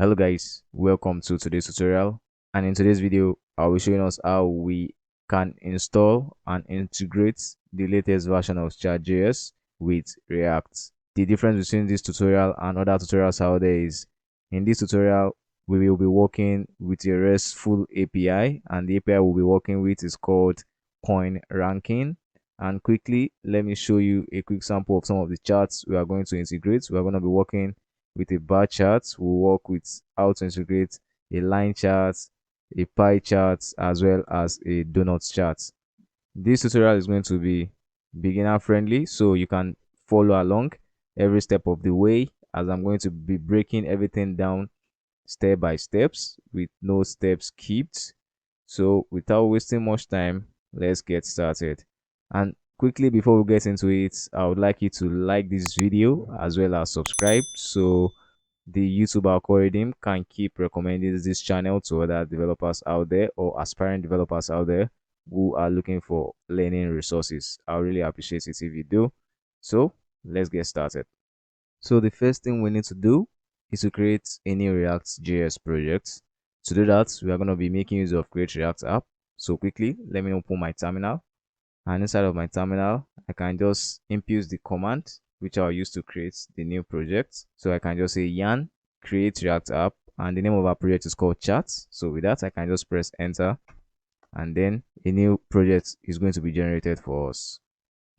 Hello guys, welcome to today's tutorial, and in today's video I'll be showing us how we can install and integrate the latest version of Chart JS with React. The difference between this tutorial and other tutorials out there is in this tutorial we will be working with a RESTFUL API, and the API we'll be working with is called Coinranking. And quickly let me show you a quick sample of some of the charts we are going to integrate. We are going to be working with a bar chart. We'll work with how to integrate a line chart, a pie chart, as well as a donut chart. This tutorial is going to be beginner friendly, so you can follow along every step of the way, as I'm going to be breaking everything down step by steps with no steps skipped. So without wasting much time, let's get started. And quickly before we get into it, I would like you to like this video as well as subscribe, so the YouTube algorithm can keep recommending this channel to other developers out there or aspiring developers out there who are looking for learning resources. I really appreciate it if you do. So let's get started. So the first thing we need to do is to create a new React.js project. To do that, we are going to be making use of Create React App. So quickly, let me open my terminal. And inside of my terminal, I can just impose the command which I'll use to create the new project. So I can just say yarn create React app, and the name of our project is called Chart. So with that, I can just press enter, and then a new project is going to be generated for us.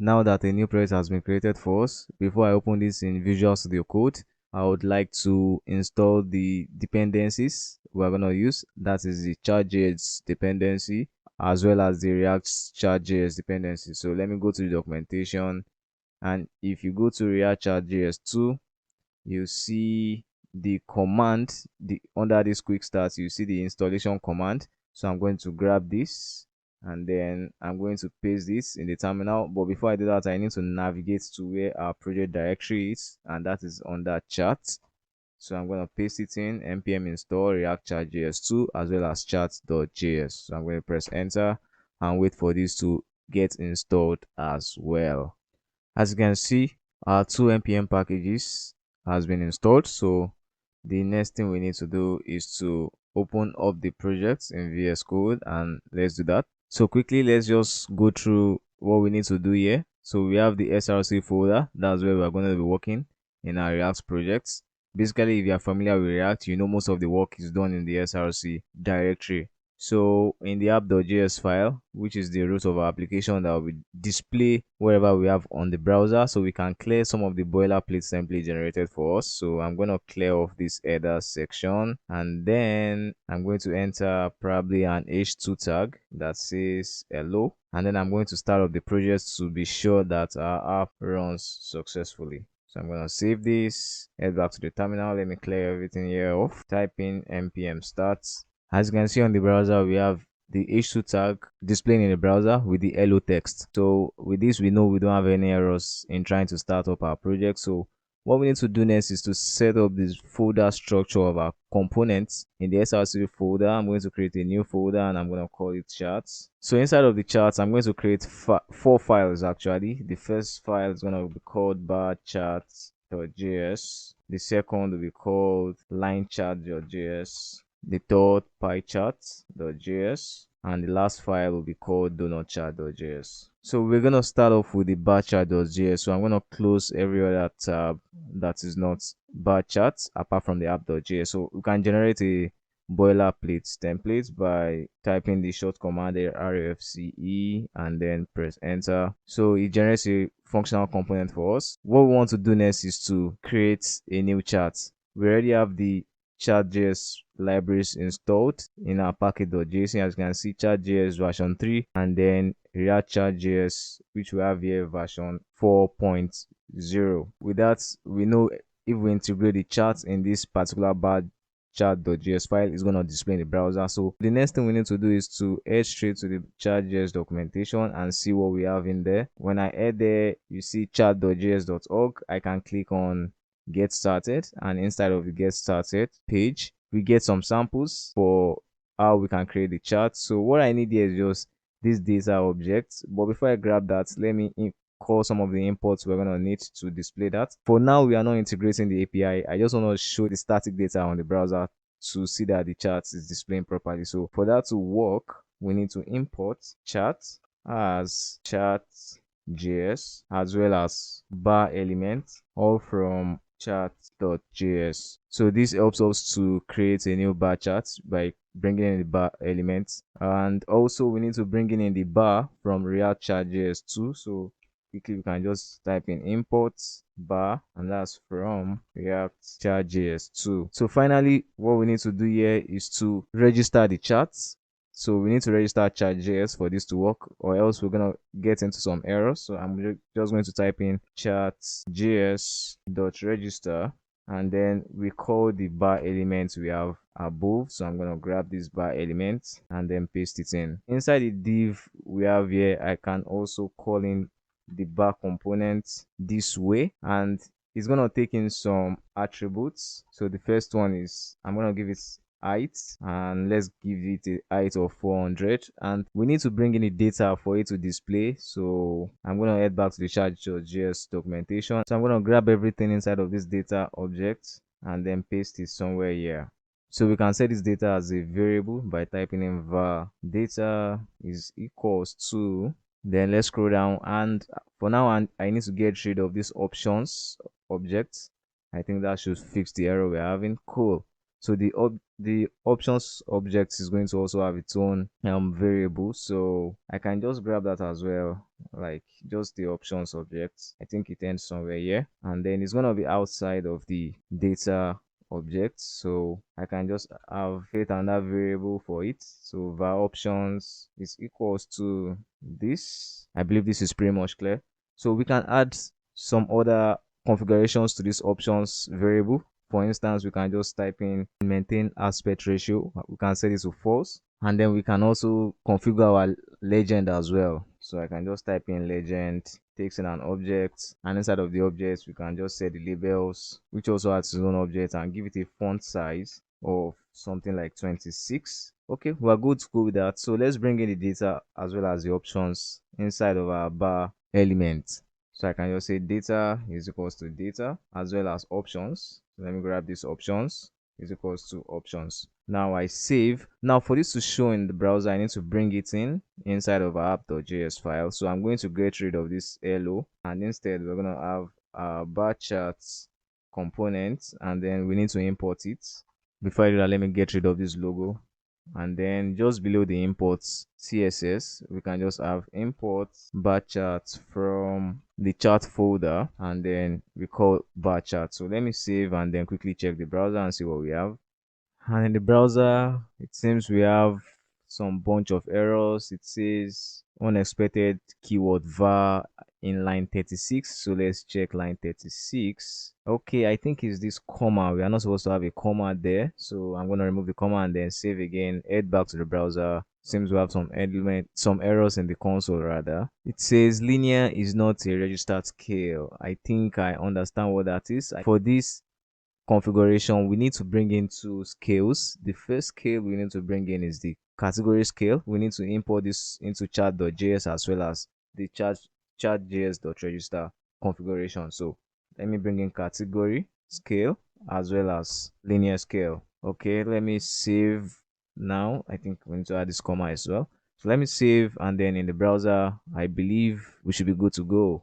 Now that a new project has been created for us, before I open this in Visual Studio Code, I would like to install the dependencies we're going to use. That is the chartjs dependency as well as the React Chart.js dependency. So let me go to the documentation, and if you go to React Chart.js 2, you see the command under this quick start, you see the installation command. So I'm going to grab this and then I'm going to paste this in the terminal. But before I do that, I need to navigate to where our project directory is, and that is under chart. So I'm going to paste it in npm install React Chart.js 2 as well as chart.js. So I'm going to press enter and wait for this to get installed as well. As you can see, our two npm packages has been installed. So the next thing we need to do is to open up the project in VS Code, and let's do that. So quickly, let's just go through what we need to do here. So we have the src folder. That's where we're going to be working in our React projects. Basically, if you are familiar with React, you know most of the work is done in the src directory. So in the app.js file, which is the root of our application that will display wherever we have on the browser, so we can clear some of the boilerplate template generated for us. So I'm going to clear off this header section, and then I'm going to enter probably an h2 tag that says hello, and then I'm going to start up the project to be sure that our app runs successfully. So I'm going to save this, head back to the terminal. Let me clear everything here off. Type in npm start. As you can see on the browser, we have the h2 tag displaying in the browser with the hello text. So with this, we know we don't have any errors in trying to start up our project. So what we need to do next is to set up this folder structure of our components. In the src folder, I'm going to create a new folder and I'm going to call it charts. So inside of the charts, I'm going to create 4 files actually. The first file is going to be called bar charts.js. The second will be called line chart.js. The third pie chart.js, and the last file will be called Dougnut Chart.js. So we're going to start off with the bar chart.js. So I'm going to close every other tab that is not bar charts apart from the app.js. So we can generate a boilerplate template by typing the short command refce and then press enter. So it generates a functional component for us. What we want to do next is to create a new chart. We already have the Chart.js libraries installed in our package.json. As you can see, Chart.js version 3, and then React Chart.js, which we have here, version 4.0. With that, we know if we integrate the charts in this particular bar chart.js file, is going to display in the browser. So the next thing we need to do is to head straight to the Chart.js documentation and see what we have in there. When I head there, you see chart.js.org. I can click on get started, and inside of the get started page, we get some samples for how we can create the chart. So what I need here is just this data object, but before I grab that, let me call some of the imports we're going to need to display that. For now, we are not integrating the API. I just want to show the static data on the browser to see that the chart is displaying properly. So for that to work, we need to import chart as chart.js as well as bar element, all from chart.js. So this helps us to create a new bar chart by bringing in the bar element, and also we need to bring in the bar from react chart.js too. So quickly we can just type in import bar, and that's from react chart.js too. So finally, what we need to do here is to register the charts. So we need to register chartjs for this to work, or else we're gonna get into some errors. So I'm just going to type in chartjs.register, and then we call the bar element we have above. So I'm gonna grab this bar element and then paste it in. Inside the div we have here, I can also call in the bar component this way, and it's gonna take in some attributes. So the first one is, I'm gonna give it height, and let's give it a height of 400, and we need to bring in the data for it to display. So I'm going to head back to the chart.js documentation. So I'm going to grab everything inside of this data object and then paste it somewhere here. So we can set this data as a variable by typing in var data is equals to, then let's scroll down, and for now I need to get rid of this options object. I think that should fix the error we're having. Cool. So the options object is going to also have its own variable, so I can just grab that as well, like just the options object. I think it ends somewhere here, and then it's going to be outside of the data object, so I can just create another variable for it. So var options is equals to this. I believe this is pretty much clear. So we can add some other configurations to this options variable. For instance, we can just type in maintain aspect ratio. We can set it to false, and then we can also configure our legend as well. So I can just type in legend, takes in an object, and inside of the object we can just set the labels, which also has its own object, and give it a font size of something like 26. Okay, we're good to go with that. So let's bring in the data as well as the options inside of our bar element. So I can just say data is equals to data as well as options. So let me grab these options is equals to options. Now I save. Now for this to show in the browser, I need to bring it in inside of our app.js file. So I'm going to get rid of this hello, and instead we're going to have a bar charts component, and then we need to import it. Before I do that, let me get rid of this logo, and then just below the imports css we can just have import bar charts from the chart folder, and then we call bar chart. So let me save and then quickly check the browser and see what we have. And in the browser it seems we have some bunch of errors. It says unexpected keyword var in line 36. So let's check line 36. Okay, I think it's this comma. We are not supposed to have a comma there, so I'm going to remove the comma and then save again, head back to the browser. Seems we have some errors in the console rather. It says linear is not a registered scale. I think I understand what that is. For this configuration we need to bring in two scales. The first scale we need to bring in is the category scale. We need to import this into chart.js as well as the chart.js.register configuration. So let me bring in category scale as well as linear scale. Okay, let me save. Now I think we need to add this comma as well. So let me save, and then in the browser I believe we should be good to go.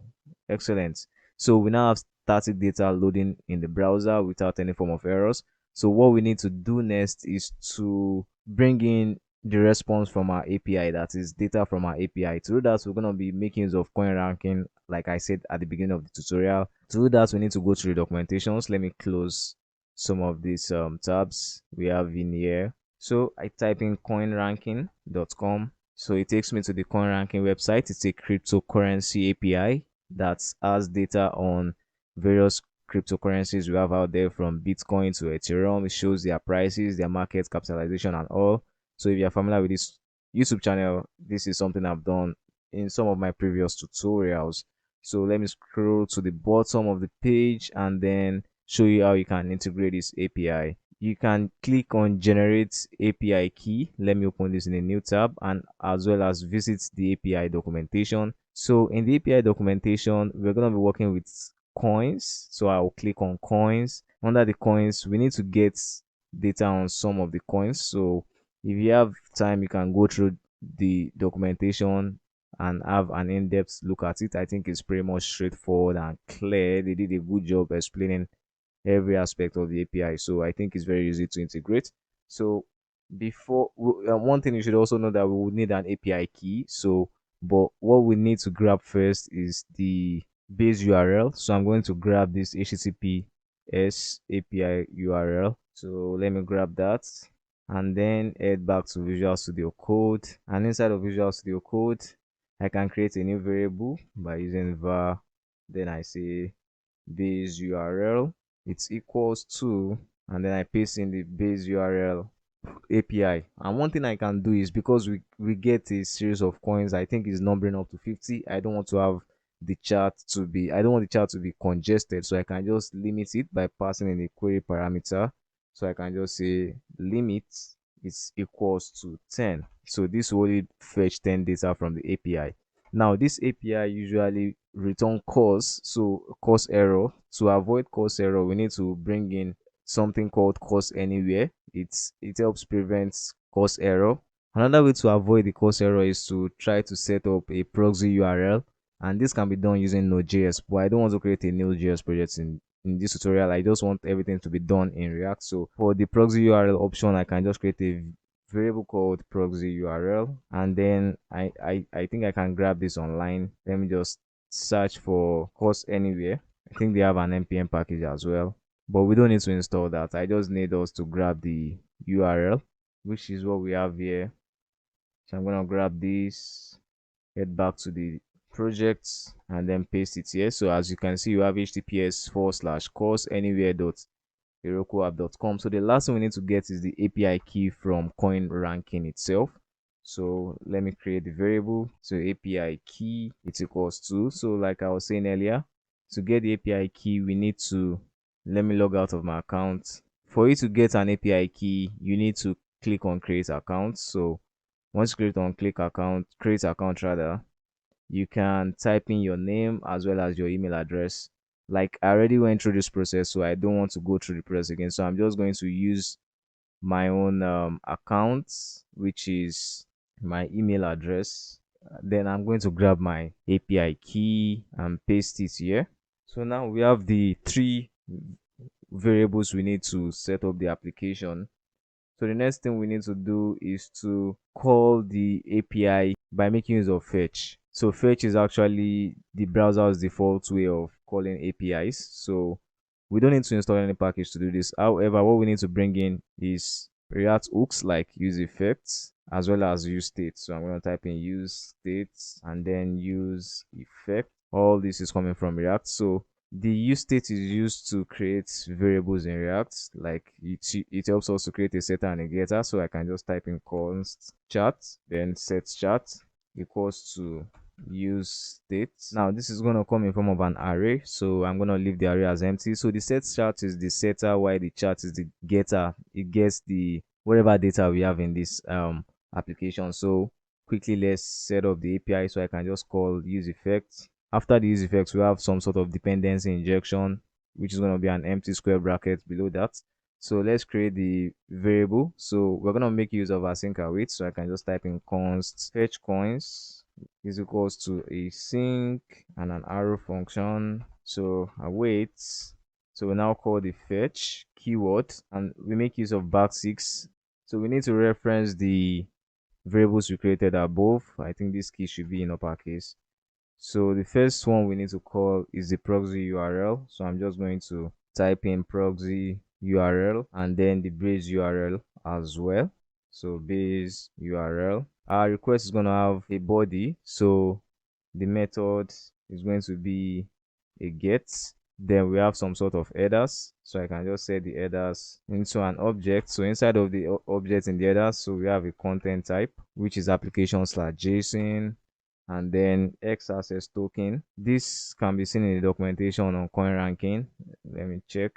Excellent. So we now have static data loading in the browser without any form of errors. So what we need to do next is to bring in the response from our API, that is data from our API. To do that, we're going to be making use of Coinranking, like I said at the beginning of the tutorial. To do that, we need to go to the documentations. Let me close some of these tabs we have in here. So I type in coinranking.com. So it takes me to the Coinranking website. It's a cryptocurrency API that has data on various cryptocurrencies we have out there, from Bitcoin to Ethereum. It shows their prices, their market capitalization, and all. So if you're familiar with this YouTube channel, this is something I've done in some of my previous tutorials. So let me scroll to the bottom of the page and then show you how you can integrate this API. You can click on generate API key. Let me open this in a new tab, and as well as visit the API documentation So in the API documentation, we're going to be working with coins. So I'll click on coins. Under the coins, we need to get data on some of the coins. So if you have time, you can go through the documentation and have an in-depth look at it. I think it's pretty much straightforward and clear. They did a good job explaining every aspect of the API. So I think it's very easy to integrate. So one thing you should also know that we would need an API key. So, but what we need to grab first is the base URL. So I'm going to grab this HTTPS API URL. So let me grab that and then head back to Visual Studio Code. And inside of Visual Studio Code, I can create a new variable by using var. Then I say base URL, it's equals to, and then I paste in the base URL API. And one thing I can do is, because we get a series of coins, I think it's numbering up to 50. I don't want the chart to be congested, so I can just limit it by passing in a query parameter. So I can just say limit is equals to 10. So this will only fetch 10 data from the API. Now this API usually return cause, so cause error. To avoid cause error, we need to bring in something called cause anywhere. It helps prevent cause error. Another way to avoid the cause error is to try to set up a proxy URL, and this can be done using Node.js. But I don't want to create a Node.js project in this tutorial. I just want everything to be done in React. So for the proxy URL option, I can just create a variable called proxy URL, and then I think I can grab this online. Let me just search for cause anywhere. I think they have an npm package as well, but we don't need to install that. I just need us to grab the URL, which is what we have here. So I'm gonna grab this, head back to the project, and then paste it here. So as you can see, you have https://course anywhere.herokuapp.com. So the last thing we need to get is the API key from Coinranking itself. So let me create the variable. So API key, it's equals to. So like I was saying earlier, to get the API key, we need to, let me log out of my account. For you to get an API key, you need to click on create account. So once you create account rather, you can type in your name as well as your email address. Like I already went through this process, so I don't want to go through the process again. So I'm just going to use my own account, which is my email address. Then I'm going to grab my API key and paste it here. So now we have the three variables we need to set up the application. So the next thing we need to do is to call the API by making use of fetch. So fetch is actually the browser's default way of calling APIs. So we don't need to install any package to do this. However, what we need to bring in is React hooks like use effects as well as use state. So I'm going to type in use states and then use effect. All this is coming from React. So the use state is used to create variables in React. Like it helps us to create a setter and a getter. So I can just type in const chart, then set chart equals to use state. Now this is going to come in form of an array, so I'm going to leave the array as empty. So the set chart is the setter, while the chart is the getter. It gets the whatever data we have in this application. So quickly let's set up the API. So I can just call use effect. After the use effects, we have some sort of dependency injection, which is going to be an empty square bracket below that. So let's create the variable. So we're going to make use of async await. So I can just type in const fetch coins is equals to a sync and an arrow function. So await. So we now call the fetch keyword and we make use of back6. So we need to reference the variables we created above. I think this key should be in uppercase. So the first one we need to call is the proxy URL. So I'm just going to type in proxy URL and then the base URL as well. So base URL. Our request is going to have a body. So the method is going to be a get. Then we have some sort of headers. So I can just set the headers into an object. So inside of the object in the headers, so we have a content type, which is application/JSON, and then X access token. This can be seen in the documentation on Coinranking. Let me check.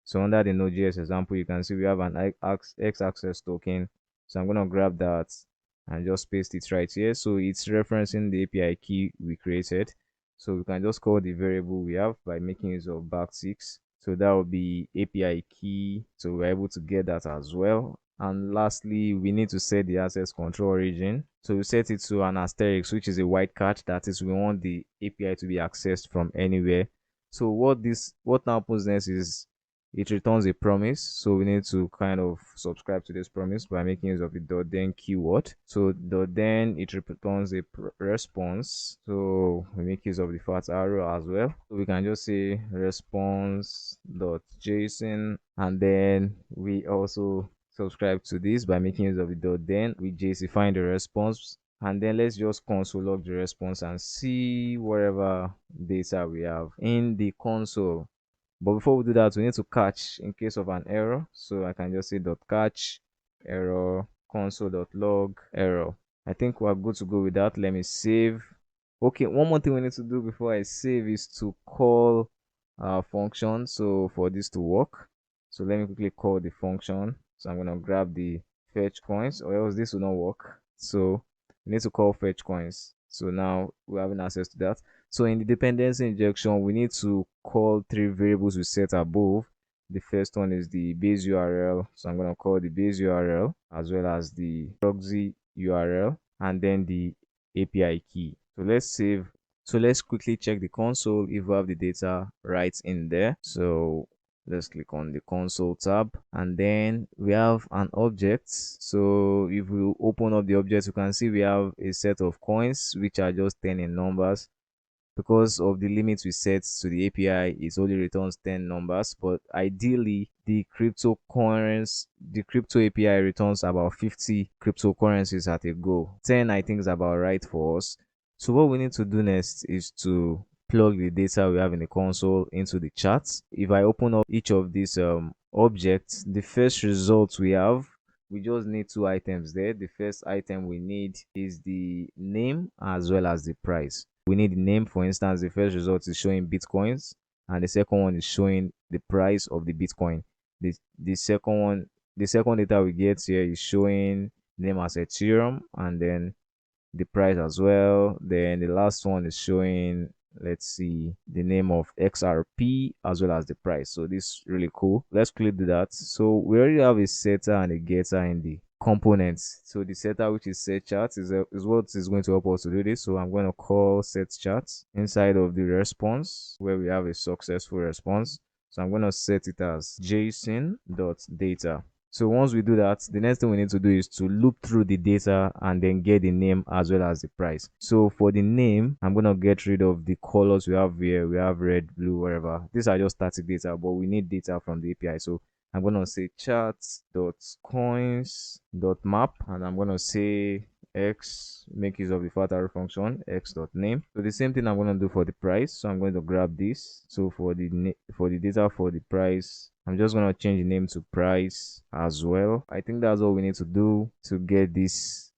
So under the Node.js example, you can see we have an X access token. So I'm going to grab that and just paste it right here. So it's referencing the API key we created. So we can just call the variable we have by making use of backticks. So that will be API key. So we're able to get that as well. And lastly, we need to set the access control origin. So we set it to an asterisk, which is a wildcard. That is, we want the API to be accessed from anywhere. So what now happens next is it returns a promise. So we need to kind of subscribe to this promise by making use of the .then keyword. So .then it returns a response. So we make use of the fat arrow as well. So we can just say response.json, and then we also subscribe to this by making use of the .then. We JSify the response, and then let's just console log the response and see whatever data we have in the console. But before we do that, we need to catch in case of an error. So I can just say .catch error console.log error. I think we're good to go with that. Let me save. Okay, one more thing we need to do before I save is to call our function. So for this to work, so let me quickly call the function. So I'm gonna grab the fetch coins, or else this will not work. So we need to call fetch coins. So now we're having access to that. So in the dependency injection, we need to call three variables we set above. The first one is the base URL. So I'm going to call the base URL as well as the proxy URL, and then the API key. So let's save. So let's quickly check the console if we have the data right in there. So let's click on the console tab, and then we have an object. So if we open up the object, you can see we have a set of coins which are just 10 in numbers. Because of the limits we set to the API, it only returns 10 numbers, but ideally the crypto API returns about 50 cryptocurrencies at a go. 10 I think is about right for us. So what we need to do next is to plug the data we have in the console into the charts. If I open up each of these objects, the first result we have, we just need two items there. The first item we need is the name as well as the price. We need the name. For instance, the first result is showing bitcoins, and the second one is showing the price of the bitcoin. The second data we get here is showing name as Ethereum, and then the price as well. Then the last one is showing, let's see, the name of XRP as well as the price. So this is really cool. Let's quickly do that. So we already have a setter and a getter in the components. So the setter, which is set chart, is what is going to help us to do this. So I'm going to call set chart inside of the response where we have a successful response. So I'm going to set it as json.data. So once we do that, the next thing we need to do is to loop through the data and then get the name as well as the price. So for the name, I'm going to get rid of the colors we have here. We have red, blue, whatever. These are just static data, but we need data from the API. So I'm going to say charts.coins.map, and I'm going to say x, make use of the fat arrow function, x.name. So the same thing I'm going to do for the price. So I'm going to grab this. So for the data for the price, I'm just going to change the name to price as well. I think that's all we need to do to get the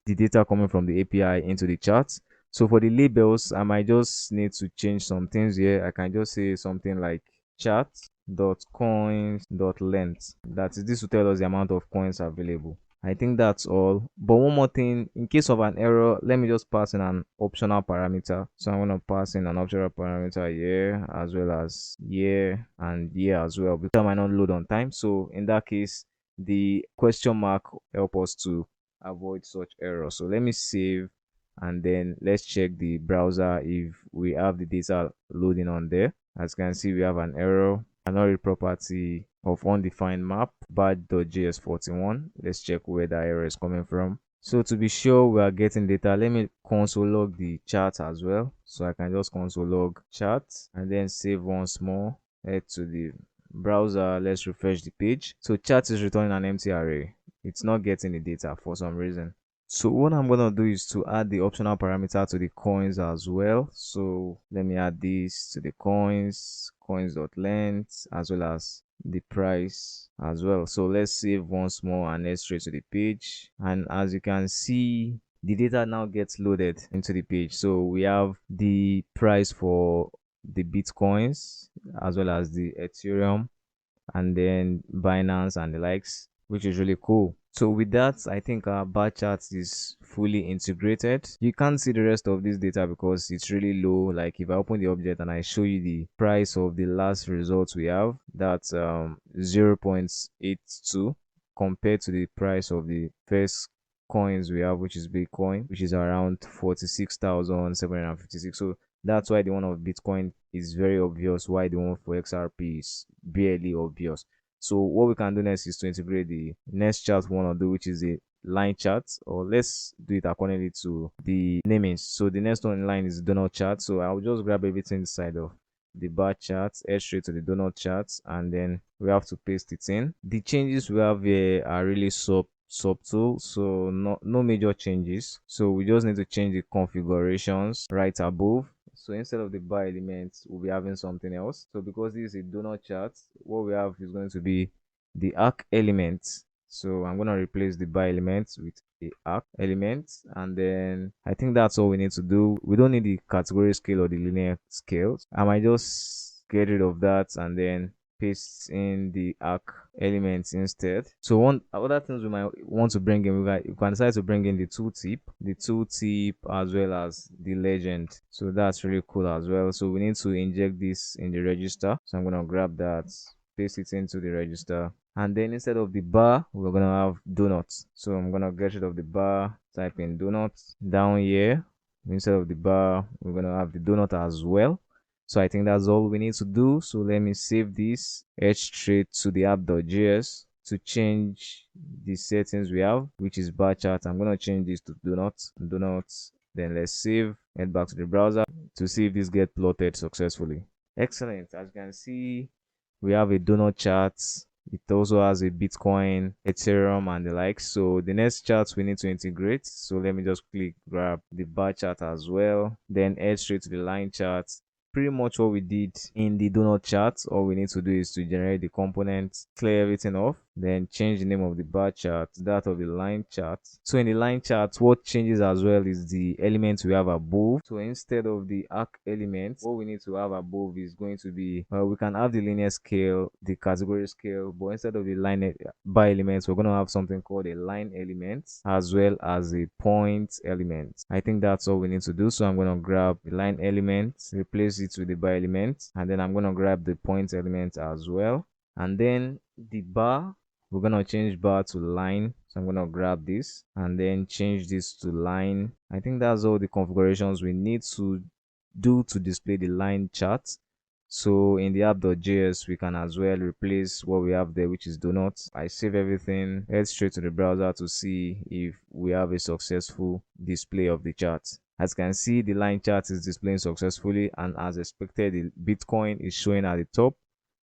data coming from the API into the charts. So for the labels, I might just need to change some things here. I can just say something like chart.coins.length. That is, this will tell us the amount of coins available. I think that's all. But one more thing, in case of an error, let me just pass in an optional parameter. So I'm going to pass in an optional parameter here as well as here and here as well, because I might not load on time. So in that case, the question mark help us to avoid such error. So let me save, and then let's check the browser if we have the data loading on there. As you can see, we have an error, another property of undefined map bad.js41. Let's check where the error is coming from. So to be sure we are getting data, let me console log the chart as well. So I can just console log chart and then save once more. Head to the browser, let's refresh the page. So chart is returning an empty array. It's not getting the data for some reason. So what I'm going to do is to add the optional parameter to the coins as well. So let me add this to the coins.length as well as the price as well. So let's save once more and head straight to the page. And as you can see, the data now gets loaded into the page. So we have the price for the bitcoins as well as the Ethereum, and then Binance and the likes. which is really cool. So with that, I think our bar chart is fully integrated. You can't see the rest of this data because it's really low. Like if I open the object and I show you the price of the last results we have, that's 0.82 compared to the price of the first coins we have, which is Bitcoin, which is around 46,756. So that's why the one of Bitcoin is very obvious, why the one for XRP is barely obvious. So what we can do next is to integrate the next chart we want to do, which is a line chart, or let's do it accordingly to the namings. So the next one in line is Dougnut Chart. So I'll just grab everything inside of the bar chart, head straight to the Dougnut Chart, and then we have to paste it in. The changes we have here are really subtle, so no major changes. So we just need to change the configurations right above. So instead of the bar elements, we'll be having something else. So because this is a Dougnut chart, what we have is going to be the arc element. So I'm going to replace the bar element with the arc element, and then I think that's all we need to do. We don't need the category scale or the linear scale. I might just get rid of that and then paste in the arc elements instead. So one other things we might want to bring in, we can decide to bring in the tooltip as well as the legend. So that's really cool as well. So we need to inject this in the register. So I'm gonna grab that, paste it into the register, and then instead of the bar, we're gonna have donuts. So I'm gonna get rid of the bar, type in donuts down here. Instead of the bar, we're gonna have the donut as well. So I think that's all we need to do. So let me save this, head straight to the app.js to change the settings we have, which is bar chart. I'm going to change this to donuts. Then let's save, head back to the browser to see if this gets plotted successfully. Excellent. As you can see, we have a donut chart. It also has a Bitcoin, Ethereum, and the like. So the next chart we need to integrate. So let me just grab the bar chart as well. Then head straight to the line chart. Pretty much what we did in the Dougnut chart. All we need to do is to generate the components, clear everything off, then change the name of the bar chart to that of the line chart. So in the line chart, what changes as well is the elements we have above. So instead of the arc element, what we need to have above is going to be, we can have the linear scale, the category scale, but instead of the line bar elements, we're going to have something called a line element as well as a point element. I think that's all we need to do. So I'm going to grab the line element, replace it with the bar element, and then I'm going to grab the point element as well. And then the bar, we're going to change bar to line. So I'm going to grab this and then change this to line. I think that's all the configurations we need to do to display the line chart. So in the app.js, we can as well replace what we have there, which is donuts. I save everything, head straight to the browser to see if we have a successful display of the chart. As you can see, the line chart is displaying successfully, and as expected, the Bitcoin is showing at the top,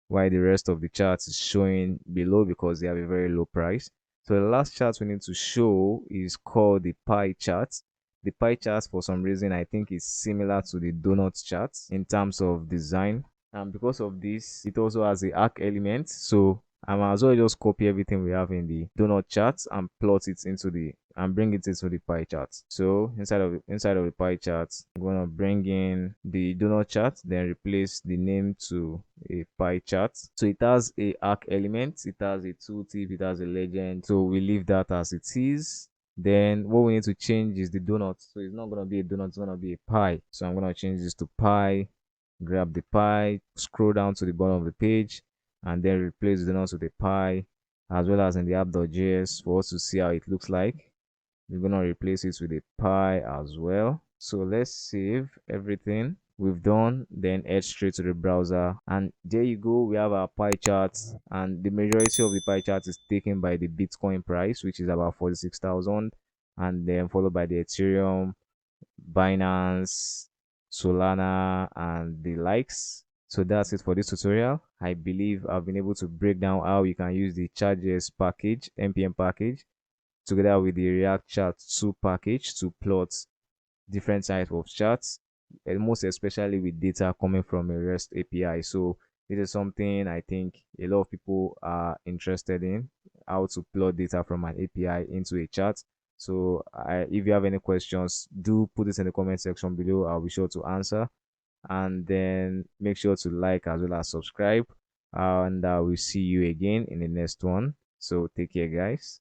while the rest of the chart is showing below because they have a very low price. So the last chart we need to show is called the pie chart. The pie chart, for some reason, I think is similar to the donut chart in terms of design, and because of this, it also has the arc element. So I might as well just copy everything we have in the donut chart and plot it into the and bring it into the pie chart. So inside of the pie chart, I'm gonna bring in the donut chart, then replace the name to a pie chart. So it has a arc element, it has a tooltip, it has a legend. So we leave that as it is. Then what we need to change is the donut. So it's not gonna be a donut, it's gonna be a pie. So I'm gonna change this to pie, grab the pie, scroll down to the bottom of the page, and then replace the donuts with a pie, as well as in the app.js for us to see how it looks like. We're gonna replace it with a pie as well. So let's save everything we've done, then head straight to the browser, and there you go. We have our pie charts, and the majority of the pie chart is taken by the Bitcoin price, which is about 46,000, and then followed by the Ethereum, Binance, Solana, and the likes. So that's it for this tutorial. I believe I've been able to break down how you can use the chartjs package, npm package, together with the React Chart 2 package to plot different types of charts, and most especially with data coming from a REST API. So this is something I think a lot of people are interested in, how to plot data from an API into a chart. So if you have any questions, do put it in the comment section below. I'll be sure to answer. And then make sure to like as well as subscribe. And we'll see you again in the next one. So take care, guys.